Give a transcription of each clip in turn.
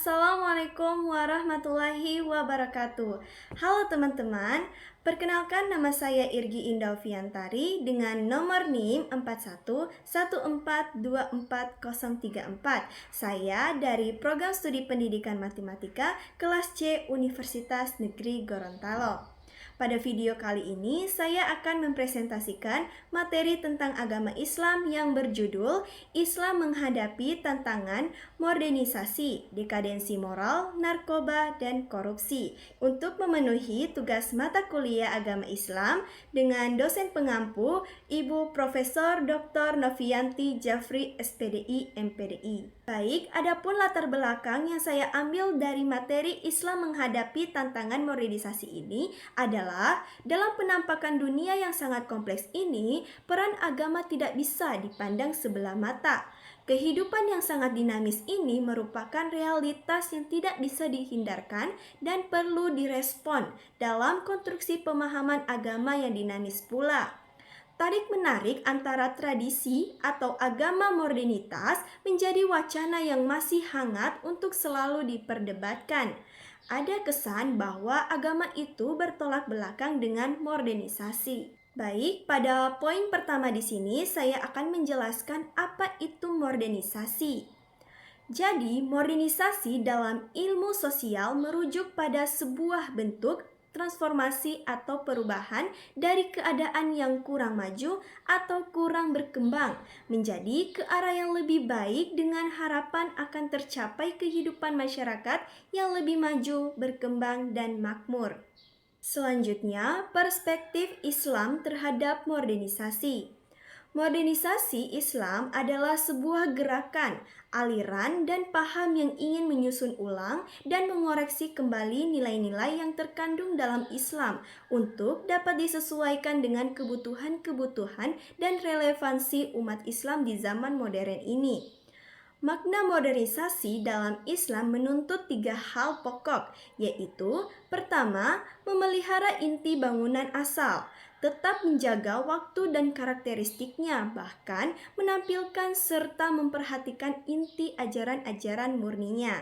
Assalamualaikum warahmatullahi wabarakatuh. Halo teman-teman, perkenalkan nama saya Irgi Indaufiantari dengan nomor NIM 4114240034. Saya dari Program Studi Pendidikan Matematika kelas C Universitas Negeri Gorontalo. Pada video kali ini, saya akan mempresentasikan materi tentang agama Islam yang berjudul Islam Menghadapi Tantangan Modernisasi, Dekadensi Moral, Narkoba, dan Korupsi. Untuk memenuhi tugas mata kuliah agama Islam dengan dosen pengampu, Ibu Profesor Dr. Novianti Jafri, SPDI, MPDI. Baik, adapun latar belakang yang saya ambil dari materi Islam Menghadapi Tantangan Modernisasi ini adalah dalam penampakan dunia yang sangat kompleks ini, peran agama tidak bisa dipandang sebelah mata. Kehidupan yang sangat dinamis ini merupakan realitas yang tidak bisa dihindarkan dan perlu direspon dalam konstruksi pemahaman agama yang dinamis pula. Tarik-menarik antara tradisi atau agama modernitas menjadi wacana yang masih hangat untuk selalu diperdebatkan. Ada kesan bahwa agama itu bertolak belakang dengan modernisasi. Baik, pada poin pertama di sini saya akan menjelaskan apa itu modernisasi. Jadi, modernisasi dalam ilmu sosial merujuk pada sebuah bentuk transformasi atau perubahan dari keadaan yang kurang maju atau kurang berkembang menjadi ke arah yang lebih baik dengan harapan akan tercapai kehidupan masyarakat yang lebih maju, berkembang, dan makmur. Selanjutnya, perspektif Islam terhadap modernisasi. Modernisasi Islam adalah sebuah gerakan, aliran, dan paham yang ingin menyusun ulang dan mengoreksi kembali nilai-nilai yang terkandung dalam Islam untuk dapat disesuaikan dengan kebutuhan-kebutuhan dan relevansi umat Islam di zaman modern ini. Makna modernisasi dalam Islam menuntut 3 hal pokok, yaitu pertama, memelihara inti bangunan asal, tetap menjaga waktu dan karakteristiknya, bahkan menampilkan serta memperhatikan inti ajaran-ajaran murninya.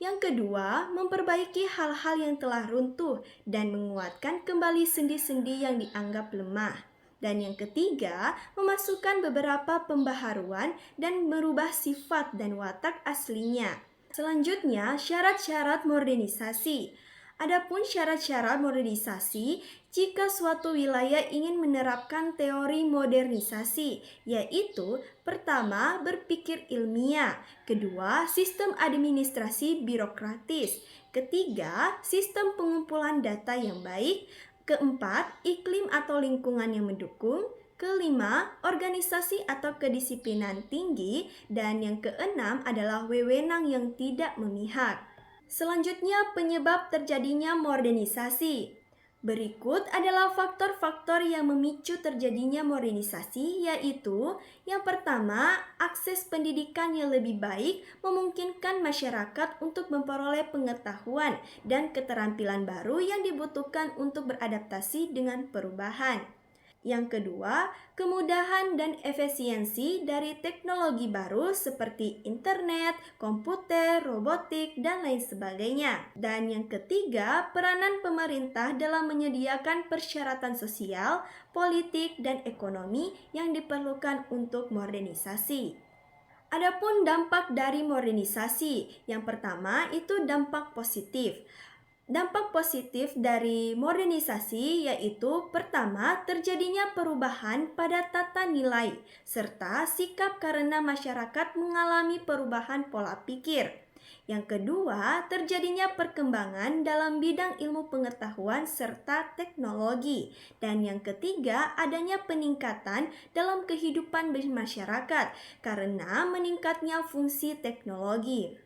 Yang kedua, memperbaiki hal-hal yang telah runtuh dan menguatkan kembali sendi-sendi yang dianggap lemah. Dan yang ketiga, memasukkan beberapa pembaharuan dan merubah sifat dan watak aslinya. Selanjutnya, syarat-syarat modernisasi. Adapun syarat-syarat modernisasi, jika suatu wilayah ingin menerapkan teori modernisasi, yaitu pertama, berpikir ilmiah, kedua, sistem administrasi birokratis, ketiga, sistem pengumpulan data yang baik, keempat, iklim atau lingkungan yang mendukung, kelima, organisasi atau kedisiplinan tinggi, dan yang keenam adalah wewenang yang tidak memihak. Selanjutnya, penyebab terjadinya modernisasi. Berikut adalah faktor-faktor yang memicu terjadinya modernisasi, yaitu yang pertama, akses pendidikan yang lebih baik memungkinkan masyarakat untuk memperoleh pengetahuan dan keterampilan baru yang dibutuhkan untuk beradaptasi dengan perubahan. Yang kedua, kemudahan dan efisiensi dari teknologi baru seperti internet, komputer, robotik, dan lain sebagainya. Dan yang ketiga, peranan pemerintah dalam menyediakan persyaratan sosial, politik, dan ekonomi yang diperlukan untuk modernisasi. Adapun dampak dari modernisasi, yang pertama itu dampak positif. Dampak positif dari modernisasi yaitu pertama, terjadinya perubahan pada tata nilai serta sikap karena masyarakat mengalami perubahan pola pikir. Yang kedua, terjadinya perkembangan dalam bidang ilmu pengetahuan serta teknologi. Dan yang ketiga, adanya peningkatan dalam kehidupan masyarakat karena meningkatnya fungsi teknologi.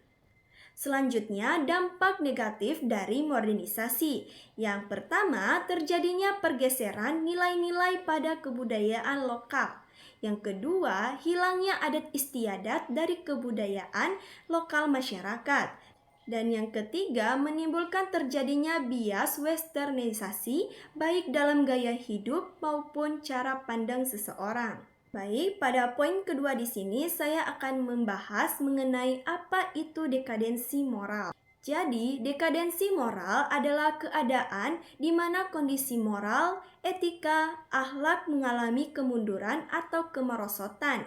Selanjutnya, dampak negatif dari modernisasi. Yang pertama, terjadinya pergeseran nilai-nilai pada kebudayaan lokal. Yang kedua, hilangnya adat istiadat dari kebudayaan lokal masyarakat. Dan yang ketiga, menimbulkan terjadinya bias westernisasi baik dalam gaya hidup maupun cara pandang seseorang. Baik, pada poin kedua di sini saya akan membahas mengenai apa itu dekadensi moral. Jadi, dekadensi moral adalah keadaan di mana kondisi moral, etika, akhlak mengalami kemunduran atau kemerosotan.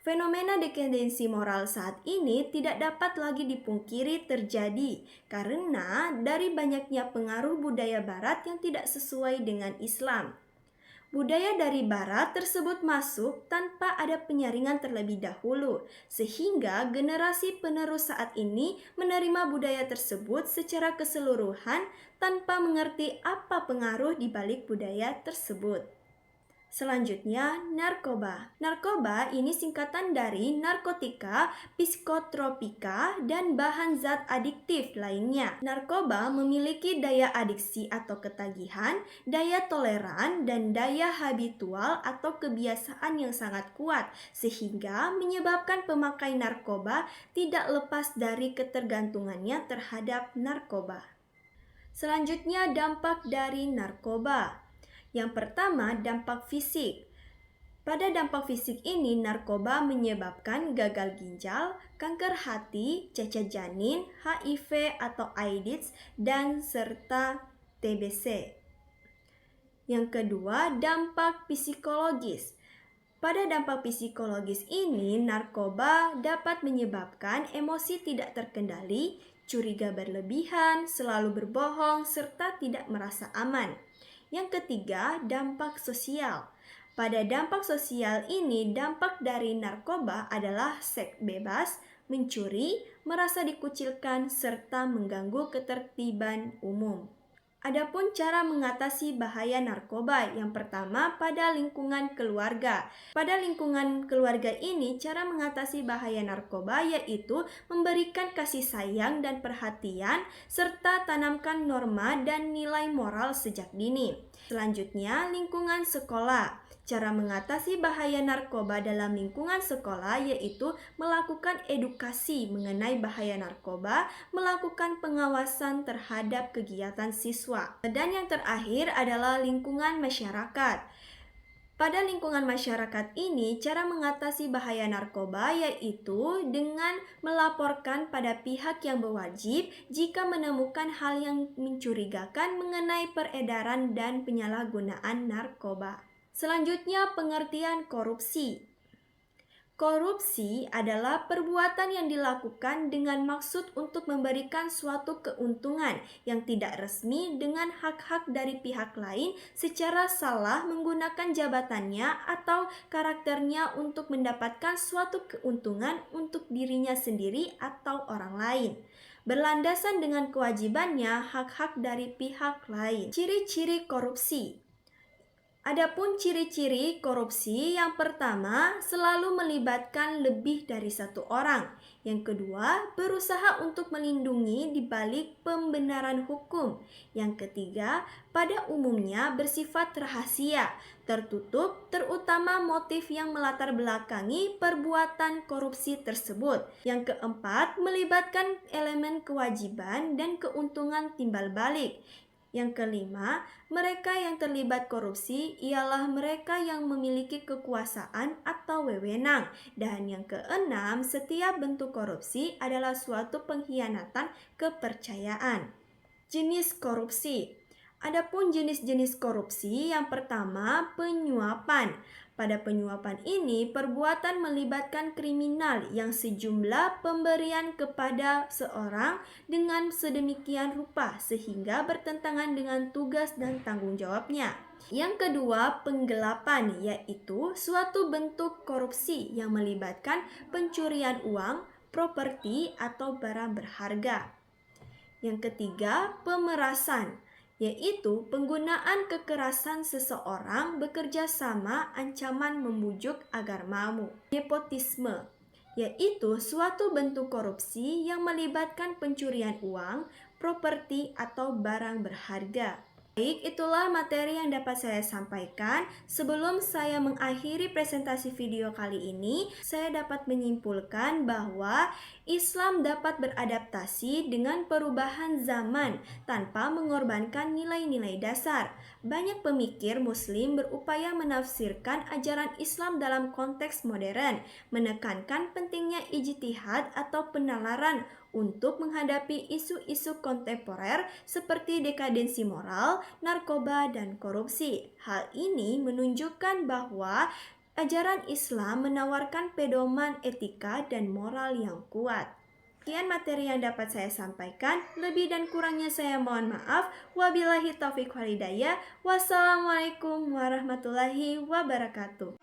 Fenomena dekadensi moral saat ini tidak dapat lagi dipungkiri terjadi karena dari banyaknya pengaruh budaya barat yang tidak sesuai dengan Islam. Budaya dari barat tersebut masuk tanpa ada penyaringan terlebih dahulu, sehingga generasi penerus saat ini menerima budaya tersebut secara keseluruhan tanpa mengerti apa pengaruh di balik budaya tersebut. Selanjutnya, narkoba. Narkoba ini singkatan dari narkotika, psikotropika, dan bahan zat adiktif lainnya. Narkoba memiliki daya adiksi atau ketagihan, daya toleran, dan daya habitual atau kebiasaan yang sangat kuat, sehingga menyebabkan pemakai narkoba tidak lepas dari ketergantungannya terhadap narkoba. Selanjutnya, dampak dari narkoba. Yang pertama, dampak fisik. Pada dampak fisik ini, narkoba menyebabkan gagal ginjal, kanker hati, cacat janin, HIV atau AIDS, dan serta TBC. Yang kedua, dampak psikologis. Pada dampak psikologis ini, narkoba dapat menyebabkan emosi tidak terkendali, curiga berlebihan, selalu berbohong, serta tidak merasa aman. Yang ketiga, dampak sosial. Pada dampak sosial ini, dampak dari narkoba adalah seks bebas, mencuri, merasa dikucilkan, serta mengganggu ketertiban umum. Adapun cara mengatasi bahaya narkoba, yang pertama pada lingkungan keluarga. Pada lingkungan keluarga ini, cara mengatasi bahaya narkoba yaitu memberikan kasih sayang dan perhatian, serta tanamkan norma dan nilai moral sejak dini. Selanjutnya, lingkungan sekolah. Cara mengatasi bahaya narkoba dalam lingkungan sekolah yaitu melakukan edukasi mengenai bahaya narkoba, melakukan pengawasan terhadap kegiatan siswa. Dan yang terakhir adalah lingkungan masyarakat. Pada lingkungan masyarakat ini, cara mengatasi bahaya narkoba yaitu dengan melaporkan pada pihak yang berwajib jika menemukan hal yang mencurigakan mengenai peredaran dan penyalahgunaan narkoba. Selanjutnya, pengertian korupsi. Korupsi adalah perbuatan yang dilakukan dengan maksud untuk memberikan suatu keuntungan yang tidak resmi dengan hak-hak dari pihak lain secara salah menggunakan jabatannya atau karakternya untuk mendapatkan suatu keuntungan untuk dirinya sendiri atau orang lain. Berlandasan dengan kewajibannya hak-hak dari pihak lain. Ciri-ciri korupsi. Adapun ciri-ciri korupsi, yang pertama, selalu melibatkan lebih dari satu orang. Yang kedua, berusaha untuk melindungi di balik pembenaran hukum. Yang ketiga, pada umumnya bersifat rahasia, tertutup, terutama motif yang melatar belakangi perbuatan korupsi tersebut. Yang keempat, melibatkan elemen kewajiban dan keuntungan timbal balik. Yang kelima, mereka yang terlibat korupsi ialah mereka yang memiliki kekuasaan atau wewenang. Dan yang keenam, setiap bentuk korupsi adalah suatu pengkhianatan kepercayaan. Jenis korupsi. Adapun jenis-jenis korupsi, yang pertama, penyuapan. Pada penyuapan ini, perbuatan melibatkan kriminal yang sejumlah pemberian kepada seorang dengan sedemikian rupa sehingga bertentangan dengan tugas dan tanggung jawabnya. Yang kedua, penggelapan, yaitu suatu bentuk korupsi yang melibatkan pencurian uang, properti, atau barang berharga. Yang ketiga, pemerasan, yaitu penggunaan kekerasan seseorang bekerja sama ancaman membujuk agar mau. Nepotisme, yaitu suatu bentuk korupsi yang melibatkan pencurian uang, properti, atau barang berharga. Baik, itulah materi yang dapat saya sampaikan. Sebelum saya mengakhiri presentasi video kali ini, saya dapat menyimpulkan bahwa Islam dapat beradaptasi dengan perubahan zaman tanpa mengorbankan nilai-nilai dasar. Banyak pemikir Muslim berupaya menafsirkan ajaran Islam dalam konteks modern, menekankan pentingnya ijtihad atau penalaran untuk menghadapi isu-isu kontemporer seperti dekadensi moral, narkoba, dan korupsi. Hal ini menunjukkan bahwa ajaran Islam menawarkan pedoman etika dan moral yang kuat. Sekian materi yang dapat saya sampaikan. Lebih dan kurangnya saya mohon maaf. Wabillahi taufiq wal hidayah. Wassalamualaikum warahmatullahi wabarakatuh.